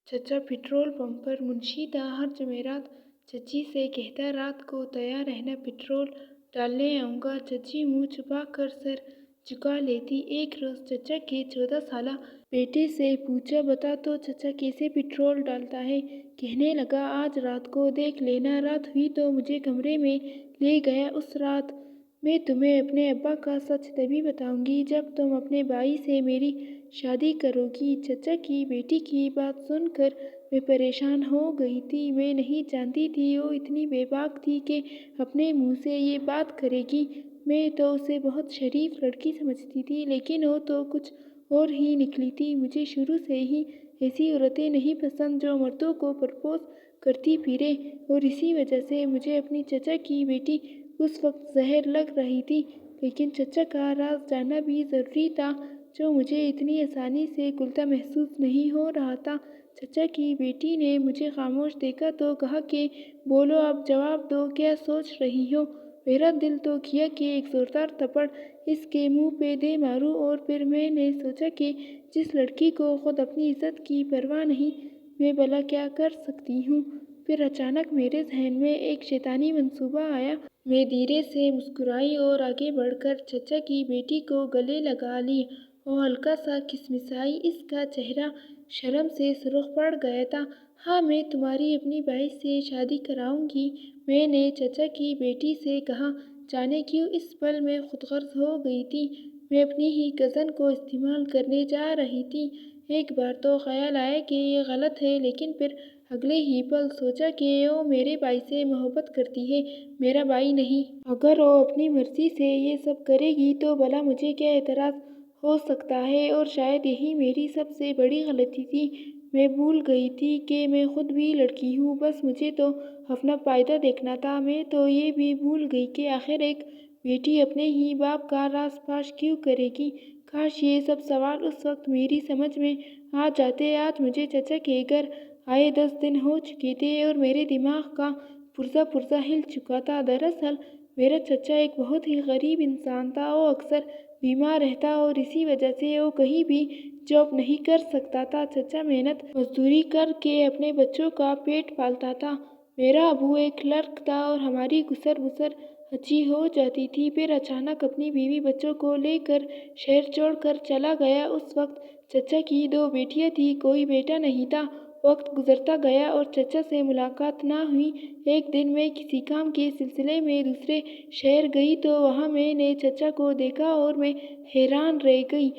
چچا petrol pump پر منشی تھا۔ ہر جمعرات چچی سے کہتا رات کو تیار رہنا، پیٹرول ڈالنے آؤں گا۔ چچی منہ چھپا کر سر جھکا لیتی۔ ایک روز چچا کے 14 سالہ بیٹے سے پوچھا، بتا تو چچا کیسے پیٹرول ڈالتا ہے؟ کہنے لگا، آج رات کو دیکھ لینا۔ رات ہوئی تو مجھے کمرے میں لے گیا۔ اس رات میں تمہیں اپنے ابا کا سچ تبھی بتاؤں گی جب تم اپنے بھائی سے میری شادی کرو گی۔ چچا کی بیٹی کی بات سن کر میں پریشان ہو گئی تھی۔ میں نہیں جانتی تھی وہ اتنی بے باک تھی کہ اپنے منہ سے یہ بات کرے گی۔ میں تو اسے بہت شریف لڑکی سمجھتی تھی، لیکن وہ تو کچھ اور ہی نکلی تھی۔ مجھے شروع سے ہی ایسی عورتیں نہیں پسند جو مردوں کو پرپوز کرتی پھریں، اور اسی وجہ سے مجھے اپنی چچا کی بیٹی اس وقت زہر لگ رہی تھی۔ لیکن چچا کا راز جاننا بھی ضروری تھا، جو مجھے اتنی آسانی سے کھلتا محسوس نہیں ہو رہا تھا۔ چچا کی بیٹی نے مجھے خاموش دیکھا تو کہا کہ بولو، اب جواب دو، کیا سوچ رہی ہو؟ میرا دل تو کیا کہ ایک زوردار تھپڑ اس کے منہ پہ دے ماروں، اور پھر میں نے سوچا کہ جس لڑکی کو خود اپنی عزت کی پرواہ نہیں، میں بھلا کیا کر سکتی ہوں؟ پھر اچانک میرے ذہن میں ایک شیطانی منصوبہ آیا۔ میں دھیرے سے مسکرائی اور آگے بڑھ کر چچا کی بیٹی کو گلے لگا لی۔ وہ ہلکا سا کسمسائی، اس کا چہرہ شرم سے سرخ پڑ گیا تھا۔ ہاں، میں تمہاری اپنی بھائی سے شادی کراؤں گی، میں نے چچا کی بیٹی سے کہا۔ جانے کیوں اس پل میں خود غرض ہو گئی تھی۔ میں اپنی ہی کزن کو استعمال کرنے جا رہی تھی۔ ایک بار تو خیال آیا کہ یہ غلط ہے، لیکن پھر اگلے ہی پل سوچا کہ وہ میرے بھائی سے محبت کرتی ہے، میرا بھائی نہیں۔ اگر وہ اپنی مرضی سے یہ سب کرے گی تو بھلا مجھے کیا اعتراض ہو سکتا ہے؟ اور شاید یہی میری سب سے بڑی غلطی تھی۔ میں بھول گئی تھی کہ میں خود بھی لڑکی ہوں، بس مجھے تو اپنا فائدہ دیکھنا تھا۔ میں تو یہ بھی بھول گئی کہ آخر ایک بیٹی اپنے ہی باپ کا راز فاش کیوں کرے گی؟ کاش یہ سب سوال اس وقت میری سمجھ میں آ جاتے۔ آج مجھے چچا کے گھر آئے 10 دن ہو چکے تھے اور میرے دماغ کا پرزہ ہل چکا تھا۔ دراصل میرا چچا ایک بہت ہی غریب انسان تھا۔ وہ اکثر بیمار رہتا اور اسی وجہ سے وہ کہیں بھی جاب نہیں کر سکتا تھا۔ چچا محنت مزدوری کر کے اپنے بچوں کا پیٹ پالتا تھا۔ میرا ابو ایک کلرک تھا اور ہماری گزر بسر اچھی ہو جاتی تھی۔ پھر اچانک اپنی بیوی بچوں کو لے کر شہر چھوڑ کر چلا گیا۔ اس وقت چچا کی 2 بیٹیاں تھیں، کوئی بیٹا نہیں تھا۔ وقت گزرتا گیا اور چچا سے ملاقات نہ ہوئی۔ ایک دن میں کسی کام کے سلسلے میں دوسرے شہر گئی تو وہاں میں نے چچا کو دیکھا اور میں حیران رہ گئی۔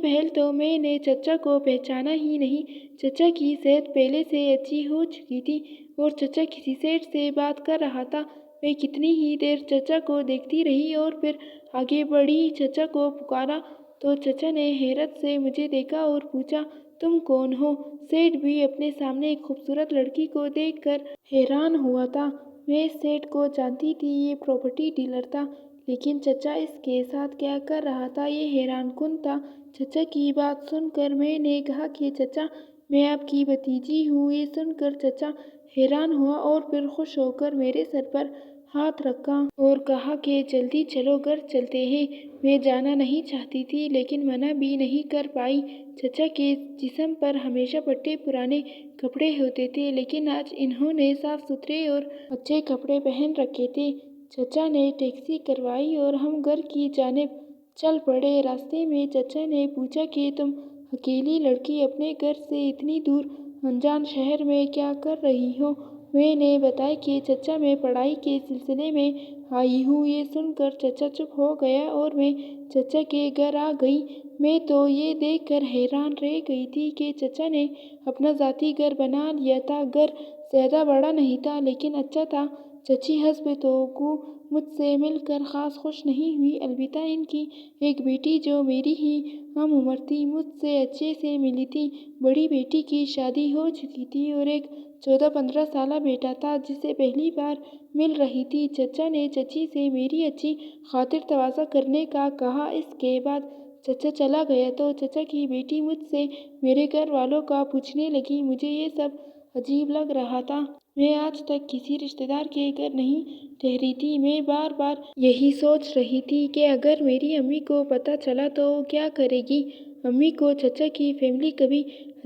پہل تو میں نے چچا کو پہچانا ہی نہیں۔ چچا کی صحت پہلے سے اچھی ہو چکی تھی اور چچا کسی سیٹ سے بات کر رہا تھا۔ میں کتنی ہی دیر چچا کو دیکھتی رہی اور پھر آگے بڑھی، چچا کو پکارا تو چچا نے حیرت سے مجھے دیکھا اور پوچھا، تم کون ہو؟ سیٹ بھی اپنے سامنے ایک خوبصورت لڑکی کو دیکھ کر حیران ہوا تھا۔ میں اس سیٹ کو جانتی تھی، یہ پراپرٹی ڈیلر تھا، لیکن چچا اس کے ساتھ کیا کر رہا تھا یہ حیران کن تھا۔ چچا کی بات سن کر میں نے کہا کہ چچا، میں آپ کی بھتیجی ہوں۔ یہ سن کر چچا حیران ہوا اور پھر خوش ہو کر میرے سر پر ہاتھ رکھا اور کہا کہ جلدی چلو، گھر چلتے ہیں۔ میں جانا نہیں چاہتی تھی لیکن منع بھی نہیں کر پائی۔ چچا کے جسم پر ہمیشہ پھٹے پرانے کپڑے ہوتے تھے، لیکن آج انہوں نے صاف ستھرے اور اچھے کپڑے پہن رکھے تھے۔ چچا نے ٹیکسی کروائی اور ہم گھر کی جانب چل پڑے۔ راستے میں چچا نے پوچھا کہ تم اکیلی لڑکی اپنے گھر سے اتنی دور انجان شہر میں کیا کر رہی ہو؟ میں نے بتایا کہ چچا، میں پڑھائی کے سلسلے میں آئی ہوں۔ یہ سن کر چچا چپ ہو گیا اور میں چچا کے گھر آ گئی۔ میں تو یہ دیکھ کر حیران رہ گئی تھی کہ چچا نے اپنا ذاتی گھر بنا لیا تھا۔ گھر زیادہ بڑا نہیں تھا لیکن اچھا تھا۔ چچی حسب توقع مجھ سے مل کر خاص خوش نہیں ہوئی، البتہ ان کی ایک بیٹی جو میری ہی ہم عمر تھی مجھ سے اچھے سے ملی تھی۔ بڑی بیٹی کی شادی ہو چکی تھی اور ایک 14-15 سالہ بیٹا تھا جسے پہلی بار مل رہی تھی۔ چچا نے چچی سے میری اچھی خاطر تواضع کرنے کا کہا۔ اس کے بعد چچا چلا گیا تو چچا کی بیٹی مجھ سے میرے گھر والوں کا پوچھنے لگی۔ مجھے یہ سب عجیب لگ رہا تھا۔ میں آج تک کسی رشتہ دار کے گھر نہیں ٹھہری تھی۔ میں بار بار یہی سوچ رہی تھی کہ اگر میری امی کو پتہ چلا تو وہ کیا کرے گی۔ امی کو چچا کی فیملی کبھی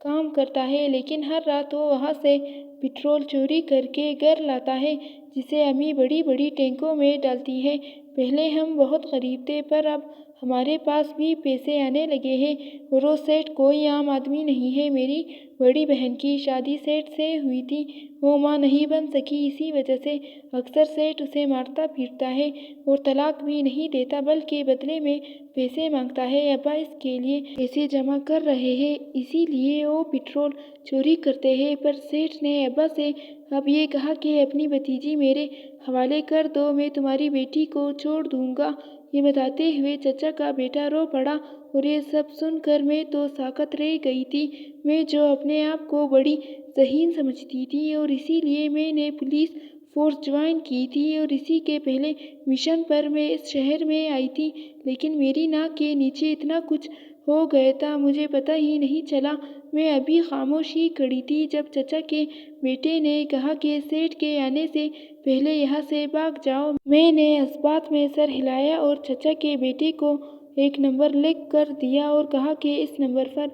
کام کرتا ہے، لیکن ہر رات وہ وہاں سے پٹرول چوری کر کے گھر لاتا ہے، جسے امی بڑی بڑی ٹینکوں میں ڈالتی ہے۔ پہلے ہم بہت غریب تھے، پر اب ہمارے پاس بھی پیسے آنے لگے ہیں، اور وہ سیٹھ کوئی عام آدمی نہیں ہے۔ میری بڑی بہن کی شادی سیٹھ سے ہوئی تھی، وہ ماں نہیں بن سکی، اسی وجہ سے اکثر سیٹھ اسے مارتا پیٹتا ہے اور طلاق بھی نہیں دیتا، بلکہ بدلے میں پیسے مانگتا ہے۔ ابا اس کے لیے پیسے جمع کر رہے ہیں، اسی لیے وہ پٹرول چوری کرتے ہیں۔ پر سیٹھ نے ابا سے اب یہ کہا کہ اپنی بھتیجی میرے حوالے کر دو، میں تمہاری بیٹی کو چھوڑ دوں گا۔ یہ بتاتے ہوئے چچا کا بیٹا رو پڑا، اور یہ سب سن کر میں تو ساکت رہ گئی تھی۔ میں جو اپنے آپ کو بڑی ذہین سمجھتی تھی، اور اسی لیے میں نے پولیس فورس جوائن کی تھی، اور اسی کے پہلے مشن پر میں اس شہر میں آئی تھی، لیکن میری ناک کے نیچے اتنا کچھ ہو گیا تھا، مجھے پتہ ہی نہیں چلا۔ میں ابھی خاموش ہی کھڑی تھی جب چچا کے بیٹے نے کہا کہ سیٹھ کے آنے سے پہلے یہاں سے بھاگ جاؤ۔ میں نے اس بات میں سر ہلایا اور چچا کے بیٹے کو ایک نمبر لکھ کر دیا اور کہا کہ اس نمبر پر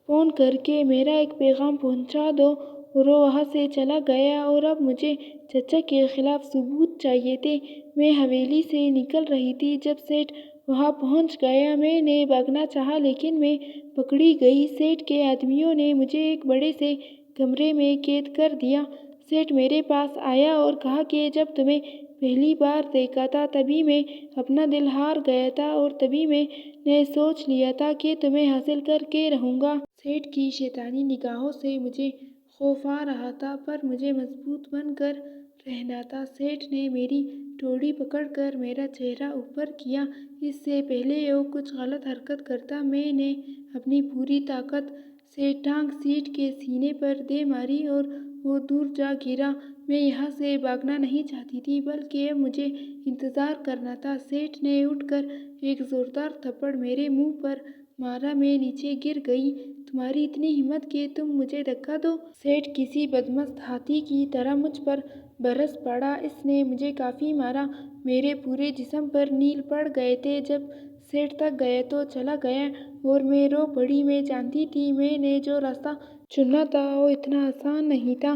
فون کر کے میرا ایک پیغام پہنچا دو، اور وہ وہاں سے چلا گیا۔ اور اب مجھے چچا کے خلاف ثبوت چاہیے تھے۔ میں حویلی سے نکل رہی تھی جب سیٹھ وہاں پہنچ گیا۔ میں نے بھاگنا چاہا، لیکن میں پکڑی گئی۔ سیٹھ کے آدمیوں نے مجھے ایک بڑے سے کمرے میں قید کر دیا۔ سیٹھ میرے پاس آیا اور کہا کہ جب تمہیں پہلی بار دیکھا تھا تبھی میں اپنا دل ہار گیا تھا، اور تبھی میں نے سوچ لیا تھا کہ تمہیں حاصل کر کے رہوں گا۔ سیٹھ کی شیطانی نگاہوں سے مجھے خوف آ رہا تھا، پر مجھے مضبوط بن کر رہنا تھا۔ سیٹھ نے میری ٹوڑی پکڑ کر میرا چہرہ اوپر کیا۔ اس سے پہلے وہ کچھ غلط حرکت کرتا، میں نے اپنی پوری طاقت سے ٹانگ سیٹھ کے سینے پر دے ماری اور وہ دور جا گرا۔ میں یہاں سے بھاگنا نہیں چاہتی تھی، بلکہ اب مجھے انتظار کرنا تھا۔ سیٹھ نے اٹھ کر ایک زوردار تھپڑ میرے منہ پر مارا، میں نیچے گر گئی۔ تمہاری اتنی ہمت کہ تم مجھے دھکا دو! سیٹھ کسی بدمست ہاتھی کی طرح مجھ پر برس پڑا۔ اس نے مجھے کافی مارا، میرے پورے جسم پر نیل پڑ گئے تھے۔ جب سیٹھ تھک گیا تو چلا گیا اور میں رو پڑی۔ میں جانتی تھی میں نے جو راستہ چنا تھا وہ اتنا آسان نہیں تھا،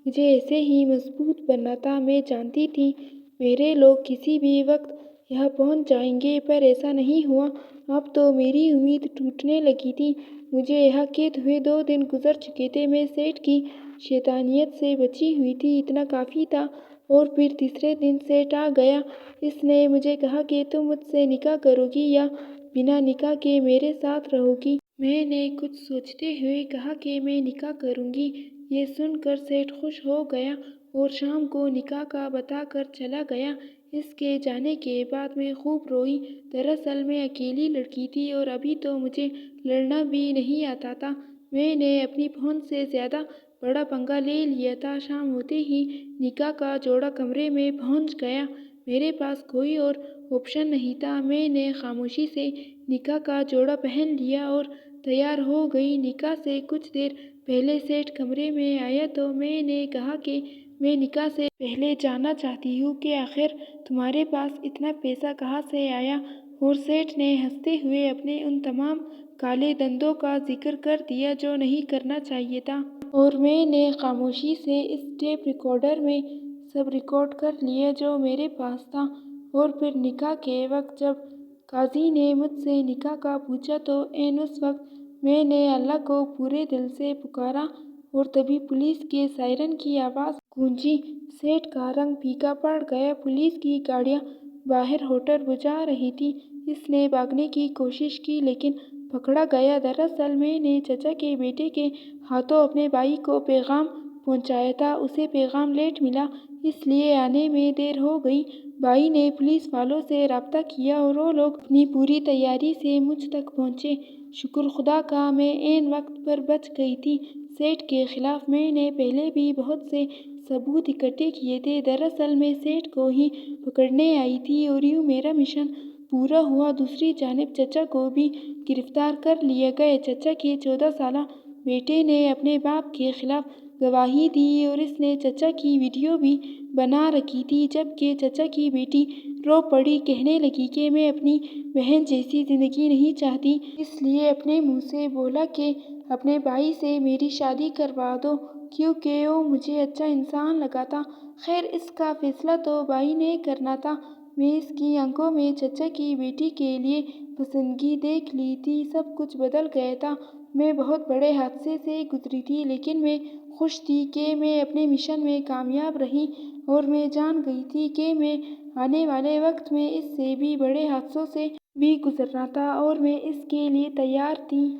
مجھے ایسے ہی مضبوط بننا تھا۔ میں جانتی تھی میرے لوگ کسی بھی وقت یہاں پہنچ جائیں گے، پر ایسا نہیں ہوا۔ اب تو میری امید ٹوٹنے لگی تھی۔ مجھے یہاں قید ہوئے 2 دن گزر چکے تھے، میں سیٹھ کی شیطانیت سے بچی ہوئی تھی، اتنا کافی تھا۔ اور پھر تیسرے دن سیٹھ آ گیا۔ اس نے مجھے کہا کہ تم مجھ سے نکاح کرو گی یا بنا نکاح کے میرے ساتھ رہو گی؟ میں نے کچھ سوچتے ہوئے کہا کہ میں نکاح کروں گی۔ یہ سن کر سیٹھ خوش ہو گیا اور شام کو نکاح کا بتا کر چلا گیا۔ اس کے جانے کے بعد میں خوب روئی۔ دراصل میں اکیلی لڑکی تھی اور ابھی تو مجھے لڑنا بھی نہیں آتا تھا۔ میں نے اپنی پہنچ سے زیادہ بڑا پنگا لے لیا تھا۔ شام ہوتے ہی نکاح کا جوڑا کمرے میں پہنچ گیا۔ میرے پاس کوئی اور آپشن نہیں تھا۔ میں نے خاموشی سے نکاح کا جوڑا پہن لیا اور تیار ہو گئی۔ نکاح سے کچھ دیر پہلے سیٹھ کمرے میں آیا تو میں نے کہا کہ میں نکاح سے پہلے جاننا چاہتی ہوں کہ آخر تمہارے پاس اتنا پیسہ کہاں سے آیا؟ اور سیٹھ نے ہنستے ہوئے اپنے ان تمام کالے دندوں کا ذکر کر دیا جو نہیں کرنا چاہیے تھا۔ اور میں نے خاموشی سے اس ٹیپ ریکارڈر میں سب ریکارڈ کر لیا جو میرے پاس تھا۔ اور پھر نکاح کے وقت جب قاضی نے مجھ سے نکاح کا پوچھا تو عین اس وقت میں نے اللہ کو پورے دل سے پکارا، اور تبھی پولیس کے سائرن کی آواز گونجی۔ سیٹھ کا رنگ پھیکا پڑ گیا۔ پولیس کی گاڑیاں باہر ہوٹل بجا رہی تھیں۔ اس نے بھاگنے کی کوشش کی لیکن پکڑا گیا۔ دراصل میں نے چچا کے بیٹے کے ہاتھوں اپنے بھائی کو پیغام پہنچایا تھا، اسے پیغام لیٹ ملا، اس لیے آنے میں دیر ہو گئی۔ بھائی نے پولیس والوں سے رابطہ کیا اور وہ لوگ اپنی پوری تیاری سے مجھ تک پہنچے۔ شکر خدا کا میں عین وقت پر بچ گئی تھی۔ سیٹھ کے خلاف میں نے پہلے بھی بہت سے ثبوت اکٹھے کیے تھے۔ دراصل میں سیٹھ کو ہی پکڑنے آئی تھی، اور یوں میرا مشن پورا ہوا۔ دوسری جانب چچا کو بھی گرفتار کر لیا گیا۔ چچا کے 14 سالہ بیٹے نے اپنے باپ کے خلاف گواہی دی اور اس نے چچا کی ویڈیو بھی بنا رکھی تھی، جبکہ چچا کی بیٹی رو پڑی، کہنے لگی کہ میں اپنی بہن جیسی زندگی نہیں چاہتی۔ اس لیے اپنے منہ سے بولا کہ اپنے بھائی سے میری شادی کروا دو کیونکہ وہ مجھے اچھا انسان لگا تھا۔ خیر اس کا فیصلہ تو بھائی نے کرنا تھا۔ میں اس کی آنکھوں میں چچا کی بیٹی کے لیے پسندگی دیکھ لی تھی۔ سب کچھ بدل گیا تھا۔ میں بہت بڑے حادثے سے گزری تھی لیکن میں خوش تھی کہ میں اپنے مشن میں کامیاب رہی اور میں جان گئی تھی کہ میں آنے والے وقت میں اس سے بھی بڑے حادثوں سے بھی گزرنا تھا اور میں اس کے لیے تیار تھی۔